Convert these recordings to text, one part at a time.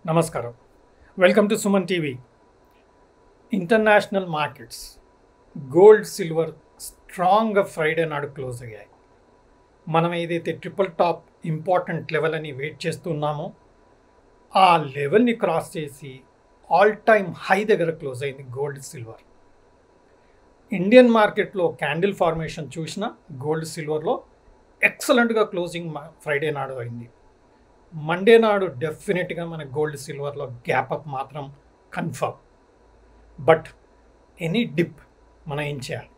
నమస్కారం. Welcome to Suman TV. International markets gold, silver స్ట్రాంగ్గా Friday నాడు క్లోజ్ అయ్యాయి. మనం ఏదైతే ట్రిపుల్ టాప్ ఇంపార్టెంట్ లెవెల్ అని వెయిట్ చేస్తున్నామో ఆ లెవెల్ని క్రాస్ చేసి ఆల్ టైమ్ హై దగ్గర క్లోజ్ అయింది గోల్డ్, సిల్వర్. ఇండియన్ మార్కెట్లో క్యాండిల్ ఫార్మేషన్ చూసిన గోల్డ్, సిల్వర్లో ఎక్సలెంట్గా క్లోజింగ్ ఫ్రైడే నాడు అయింది. మండే నాడు డెఫినెట్గా మన గోల్డ్, సిల్వర్లో గ్యాప్ అప్ మాత్రం కన్ఫర్మ్. బట్ ఎనీ డిప్ మనం ఏం చేయాలి?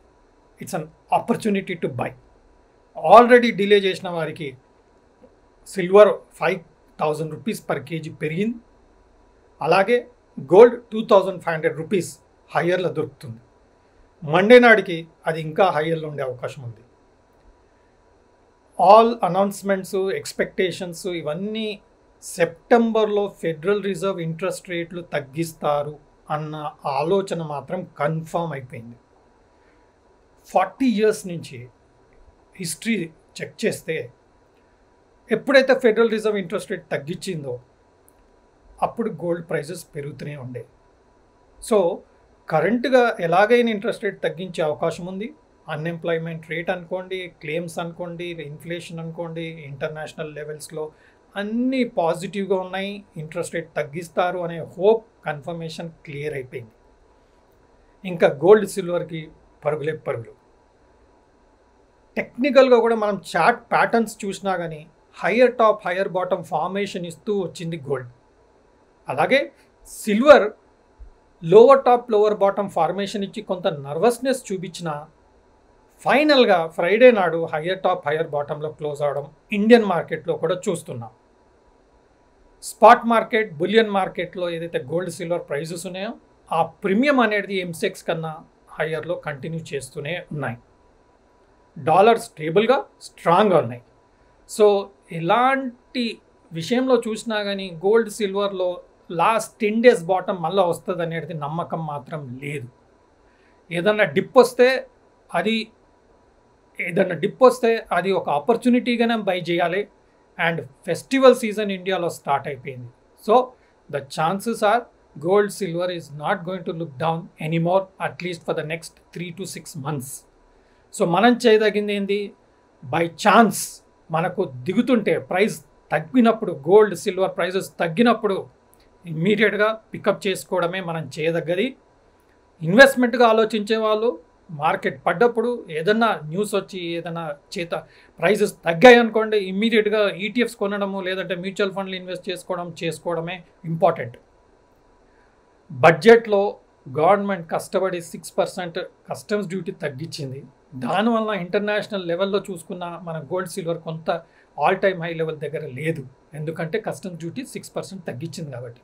It's an opportunity to buy. Already delay చేసిన వారికి సిల్వర్ 5,000 రూపీస్ పర్ కేజీ పెరిగింది. అలాగే గోల్డ్ 2,500 రూపీస్ హయ్యర్లో దొరుకుతుంది. మండే నాడికి అది ఇంకా హయ్యర్లో ఉండే అవకాశం ఉంది. ఆల్ అనౌన్స్మెంట్స్, ఎక్స్పెక్టేషన్స్ ఇవన్నీ సెప్టెంబర్లో ఫెడరల్ రిజర్వ్ ఇంట్రెస్ట్ రేట్లు తగ్గిస్తారు అన్న ఆలోచన మాత్రం కన్ఫర్మ్ అయిపోయింది. 40 ఇయర్స్ నుంచి హిస్టరీ చెక్ చేస్తే ఎప్పుడైతే ఫెడరల్ రిజర్వ్ ఇంట్రెస్ట్ రేట్ తగ్గించిందో అప్పుడు గోల్డ్ ప్రైజెస్ పెరుగుతూనే ఉండే. సో కరెంట్గా ఎలాగైనా ఇంట్రెస్ట్ రేట్ తగ్గించే అవకాశం ఉంది. అన్ఎంప్లాయ్మెంట్ రేట్ అనుకోండి, క్లెయిమ్స్ అనుకోండి, ఇన్ఫ్లేషన్ అనుకోండి, ఇంటర్నేషనల్ లెవెల్స్లో అన్నీ పాజిటివ్గా ఉన్నాయి. ఇంట్రెస్ట్ రేట్ తగ్గిస్తారు అనే హోప్, కన్ఫర్మేషన్ క్లియర్ అయిపోయింది. ఇంకా గోల్డ్, సిల్వర్కి పరుగులే పరుగులు. టెక్నికల్గా కూడా మనం చార్ట్ ప్యాటర్న్స్ చూసినా కానీ higher top, higher bottom formation ఇస్తూ వచ్చింది గోల్డ్. అలాగే silver lower top, lower bottom formation ఇచ్చి కొంత నర్వస్నెస్ చూపించిన ఫైనల్గా ఫ్రైడే నాడు హయ్యర్ టాప్, హయ్యర్ బాటంలో క్లోజ్ అవడం ఇండియన్ మార్కెట్లో కూడా చూస్తున్నాం. స్పాట్ మార్కెట్, బులియన్ మార్కెట్లో ఏదైతే గోల్డ్, సిల్వర్ ప్రైజెస్ ఉన్నాయో ఆ ప్రీమియం అనేది ఎంసెక్స్ కన్నా హయ్యర్లో కంటిన్యూ చేస్తూనే ఉన్నాయి. డాలర్ స్టేబుల్గా, స్ట్రాంగ్గా ఉన్నాయి. సో ఇలాంటి విషయంలో చూసినా కానీ గోల్డ్, సిల్వర్లో లాస్ట్ 10 days బాటమ్ మళ్ళీ వస్తుంది అనేది నమ్మకం మాత్రం లేదు. ఏదన్నా డిప్ వస్తే అది ఒక ఆపర్చునిటీగానే బై చేయాలి. అండ్ ఫెస్టివల్ సీజన్ ఇండియాలో స్టార్ట్ అయిపోయింది. So the chances are gold, silver is not going to look down anymore, at least for the next 3 to 6 months. సో మనం చేయదగింది ఏంది? బై ఛాన్స్ మనకు దిగుతుంటే, ప్రైస్ తగ్గినప్పుడు, గోల్డ్, సిల్వర్ ప్రైజెస్ తగ్గినప్పుడు ఇమ్మీడియట్గా పికప్ చేసుకోవడమే మనం చేయదగ్గది. ఇన్వెస్ట్మెంట్గా ఆలోచించే వాళ్ళు మార్కెట్ పడ్డప్పుడు ఏదన్నా న్యూస్ వచ్చి ఏదైనా ప్రైజెస్ తగ్గాయి అనుకోండి, ఇమ్మీడియట్గా ఈటీఎఫ్స్ కొనడము లేదంటే మ్యూచువల్ ఫండ్లు ఇన్వెస్ట్ చేసుకోవడమే ఇంపార్టెంట్. బడ్జెట్లో గవర్నమెంట్ కష్టపడి 6% కస్టమ్స్ డ్యూటీ తగ్గించింది. దానివల్ల ఇంటర్నేషనల్ లెవెల్లో చూసుకున్న మన గోల్డ్, సిల్వర్ కొంత ఆల్ టైమ్ హై లెవెల్ దగ్గర లేదు. ఎందుకంటే కస్టమ్స్ డ్యూటీ 6% తగ్గించింది కాబట్టి.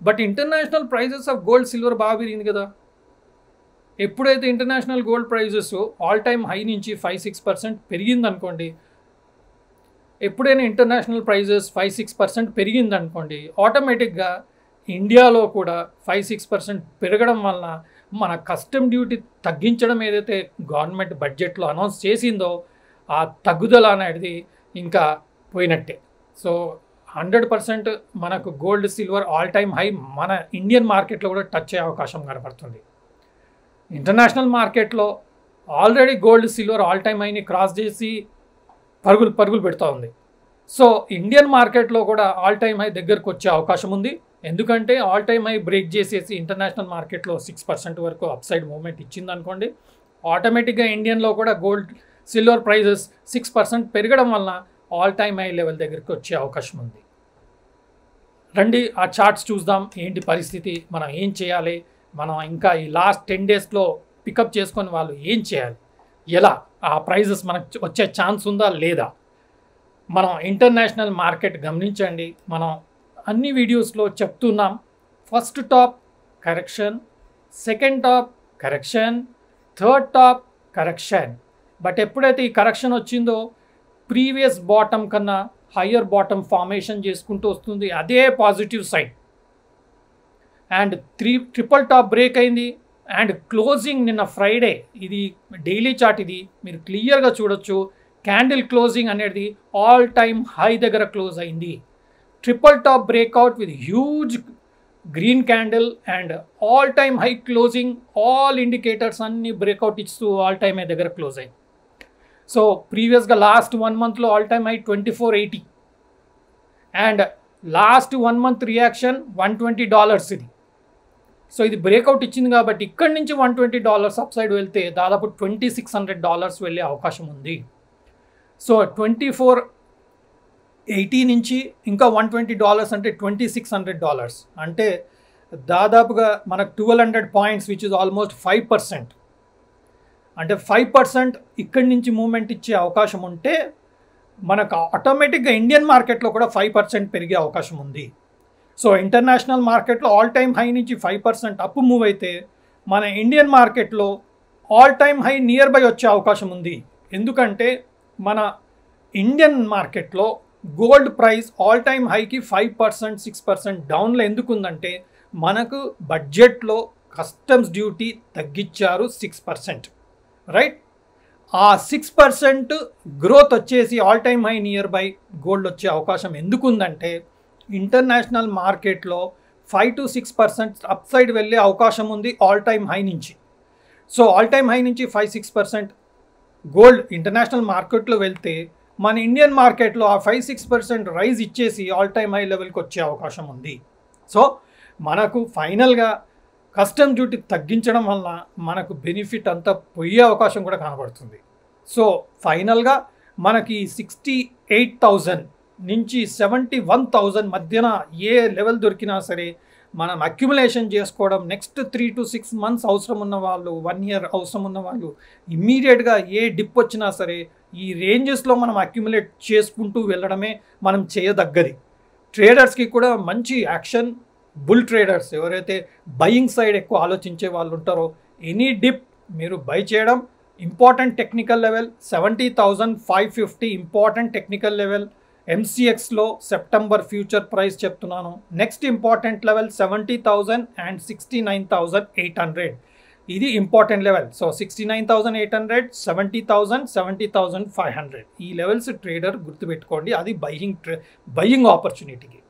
But international prices of gold, silver బాగా పెరిగింది కదా. ఎప్పుడైతే international gold prices all time high నుంచి 5-6% పెరిగిందనుకోండి, ఎప్పుడైనా ఇంటర్నేషనల్ ప్రైజెస్ 5-6% పెరిగిందనుకోండి, ఆటోమేటిక్గా ఇండియాలో కూడా 5-6% పెరగడం వలన మన కస్టమ్ డ్యూటీ తగ్గించడం ఏదైతే గవర్నమెంట్ బడ్జెట్లో అనౌన్స్ చేసిందో ఆ తగ్గుదల అనేది ఇంకా పోయినట్టే. సో 100% మనకు gold, silver all time high మన ఇండియన్ మార్కెట్లో కూడా టచ్ అయ్యే అవకాశం కనబడుతుంది. ఇంటర్నేషనల్ మార్కెట్లో already gold, silver all time హైని క్రాస్ చేసి పరుగులు పెడుతూ ఉంది. సో ఇండియన్ మార్కెట్లో కూడా ఆల్ టైమ్ హై దగ్గరకు వచ్చే అవకాశం ఉంది. ఎందుకంటే ఆల్ టైమ్ హై బ్రేక్ చేసేసి ఇంటర్నేషనల్ మార్కెట్లో 6% వరకు అప్సైడ్ మూవ్మెంట్ ఇచ్చింది అనుకోండి, ఆటోమేటిక్గా ఇండియన్లో కూడా గోల్డ్, సిల్వర్ ప్రైజెస్ 6% పెరగడం వలన ఆల్ టైమ్ హై లెవెల్ దగ్గరికి వచ్చే అవకాశం ఉంది. రండి ఆ చార్ట్స్ చూద్దాం. ఏంటి పరిస్థితి, మనం ఏం చేయాలి, మనం ఇంకా ఈ లాస్ట్ 10 daysలో పికప్ చేసుకొని వాళ్ళు ఏం చేయాలి, ఎలా ఆ ప్రైజెస్ మనకు వచ్చే ఛాన్స్ ఉందా లేదా. మనం ఇంటర్నేషనల్ మార్కెట్ గమనించండి. మనం అన్ని వీడియోస్లో చెప్తున్నాం, first top correction, second top correction, third top correction. But ఎప్పుడైతే ఈ కరెక్షన్ వచ్చిందో ప్రీవియస్ బాటమ్ కన్నా హయ్యర్ బాటమ్ ఫార్మేషన్ చేసుకుంటూ వస్తుంది. అదే positive side. And triple top break అయింది. అండ్ క్లోజింగ్ నిన్న ఫ్రైడే, ఇది డైలీ చార్ట్, ఇది మీరు క్లియర్గా చూడొచ్చు. క్యాండిల్ క్లోజింగ్ అనేది ఆల్ టైమ్ హై దగ్గర క్లోజ్ అయింది. Triple top breakout with huge green candle and all time high closing, all indicators అన్ని బ్రేక్అవుట్ ఇస్తూ ఆల్ టైమ్ హై దగ్గర క్లోజ్ అయ్యి. సో ప్రీవియస్గా లాస్ట్ 1 monthలో all time high 2480 and last 1 month reaction $120 ఇది. So ఇది బ్రేక్అవుట్ ఇచ్చింది కాబట్టి ఇక్కడి నుంచి $120 అప్సైడ్ వెళ్తే దాదాపు $2600 వెళ్ళే అవకాశం ఉంది. సో 2480 నుంచి ఇంకా $120 అంటే $2600, అంటే దాదాపుగా మనకు 1200 points విచ్ ఇస్ ఆల్మోస్ట్ 5%. అంటే 5% ఇక్కడి నుంచి మూమెంట్ ఇచ్చే అవకాశం ఉంటే మనకు ఆటోమేటిక్గా ఇండియన్ మార్కెట్లో కూడా 5% పెరిగే అవకాశం ఉంది. సో ఇంటర్నేషనల్ మార్కెట్లో ఆల్ టైమ్ హై నుంచి 5% అప్ మూవ్ అయితే మన ఇండియన్ మార్కెట్లో all time high near by వచ్చే అవకాశం ఉంది. ఎందుకంటే మన ఇండియన్ మార్కెట్లో గోల్డ్ ప్రైస్ ఆల్ టైమ్ హైకి 5% 6% డౌన్లో ఎందుకు ఉందంటే మనకు బడ్జెట్లో కస్టమ్స్ డ్యూటీ తగ్గించారు 6%, రైట్? ఆ 6% గ్రోత్ వచ్చేసి all time high near buy gold వచ్చే అవకాశం ఎందుకు ఉందంటే ఇంటర్నేషనల్ మార్కెట్లో 5 to 6% అప్ సైడ్ వెళ్ళే అవకాశం ఉంది ఆల్ టైమ్ హై నుంచి. సో ఆల్ టైమ్ హై నుంచి 5-6% గోల్డ్ ఇంటర్నేషనల్ మార్కెట్లో వెళ్తే మన ఇండియన్ మార్కెట్లో ఆ 5-6% రైజ్ ఇచ్చేసి ఆల్ టైమ్ హై లెవెల్కి వచ్చే అవకాశం ఉంది. సో మనకు ఫైనల్గా కస్టమ్ డ్యూటీ తగ్గించడం వల్ల మనకు బెనిఫిట్ అంతా పోయే అవకాశం కూడా కనబడుతుంది. సో ఫైనల్గా మనకి 68,000 నుంచి 71,000 మధ్యన ఏ లెవెల్ దొరికినా సరే మనం అక్యుములేషన్ చేసుకోవడం, నెక్స్ట్ 3 to 6 months అవసరం ఉన్న వాళ్ళు, 1 year అవసరం ఉన్న వాళ్ళు ఇమ్మీడియట్గా ఏ డిప్ వచ్చినా సరే ఈ రేంజెస్లో మనం అక్యుములేట్ చేసుకుంటూ వెళ్ళడమే మనం చేయదగ్గది. ట్రేడర్స్కి కూడా మంచి యాక్షన్. బుల్ ట్రేడర్స్ ఎవరైతే బయింగ్ సైడ్ ఎక్కువ ఆలోచించే వాళ్ళు ఉంటారో ఎనీ డిప్ మీరు బై చేయడం. Important technical level 70,550 important technical level. ఎంసీఎక్స్లో సెప్టెంబర్ ఫ్యూచర్ ప్రైస్ చెప్తున్నాను. నెక్స్ట్ ఇంపార్టెంట్ లెవెల్ 70,000 అండ్ 69,800, ఇది ఇంపార్టెంట్ లెవెల్. సో 69,800, 70,000, 70,500 ఈ లెవెల్స్ ట్రేడర్ గుర్తుపెట్టుకోండి. అది బయింగ్ ఆపర్చునిటీకి.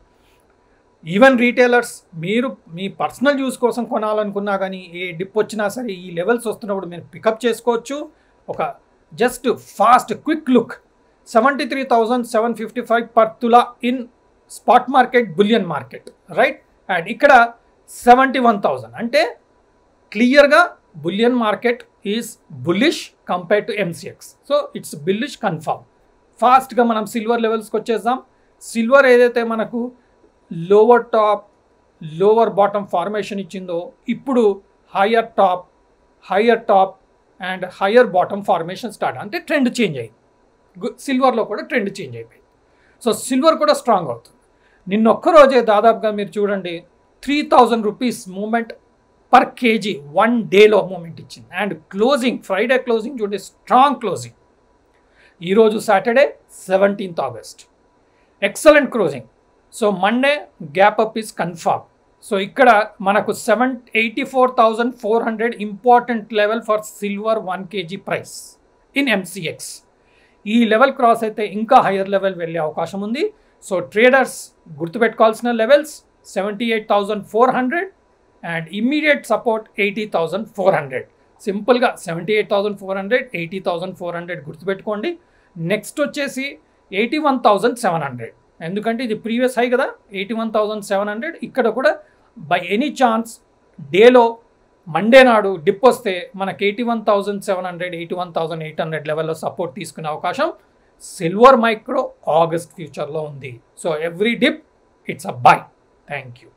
ఈవెన్ రీటైలర్స్ మీరు మీ పర్సనల్ యూస్ కోసం కొనాలనుకున్నా కానీ ఏ డిప్ వచ్చినా సరే ఈ లెవెల్స్ వస్తున్నప్పుడు మీరు పికప్ చేసుకోవచ్చు. ఒక just fast quick look 73,755 per tola in spot market, bullion market, right? And ఇక్కడ 71,000 అంటే క్లియర్గా bullion market is bullish compare to MCX. So it's bullish confirm. ఫాస్ట్గా మనం సిల్వర్ లెవెల్స్కి వచ్చేద్దాం. సిల్వర్ ఏదైతే మనకు lower top lower bottom formation ఇచ్చిందో ఇప్పుడు higher top and higher bottom formation start, అంటే ట్రెండ్ చేంజ్ అయింది. సిల్వర్లో కూడా ట్రెండ్ చేంజ్ అయిపోయింది. సో సిల్వర్ కూడా స్ట్రాంగ్ అవుతుంది. నిన్నొక్కరోజే దాదాపుగా మీరు చూడండి 3,000 రూపీస్ మూమెంట్ పర్ కేజీ 1 డేలో మూమెంట్ ఇచ్చింది. అండ్ క్లోజింగ్ ఫ్రైడే క్లోజింగ్ చూడండి, స్ట్రాంగ్ క్లోజింగ్. ఈరోజు Saturday 17th August excellent closing. So Monday gap up is confirm. So ఇక్కడ మనకు 84,400 important level for silver 1 kg price in MCX. ఈ level cross అయితే ఇంకా higher level వెళ్ళే అవకాశం ఉంది. సో ట్రేడర్స్ గుర్తుపెట్టుకోవాల్సిన లెవెల్స్ 78,400 అండ్ ఇమ్మీడియట్ సపోర్ట్ 80,400. సింపుల్గా 78,400, 80,400 గుర్తుపెట్టుకోండి. నెక్స్ట్ వచ్చేసి 81,700, ఎందుకంటే ఇది ప్రీవియస్ హై కదా 81,700. ఇక్కడ కూడా బై ఎనీ ఛాన్స్ డేలో మండే నాడు డిప్ వస్తే మనకి 81,700, 81,800 లెవెల్లో సపోర్ట్ తీసుకునే అవకాశం సిల్వర్ మైక్రో ఆగస్ట్ ఫ్యూచర్లో ఉంది. So every dip it's a by. Thank you.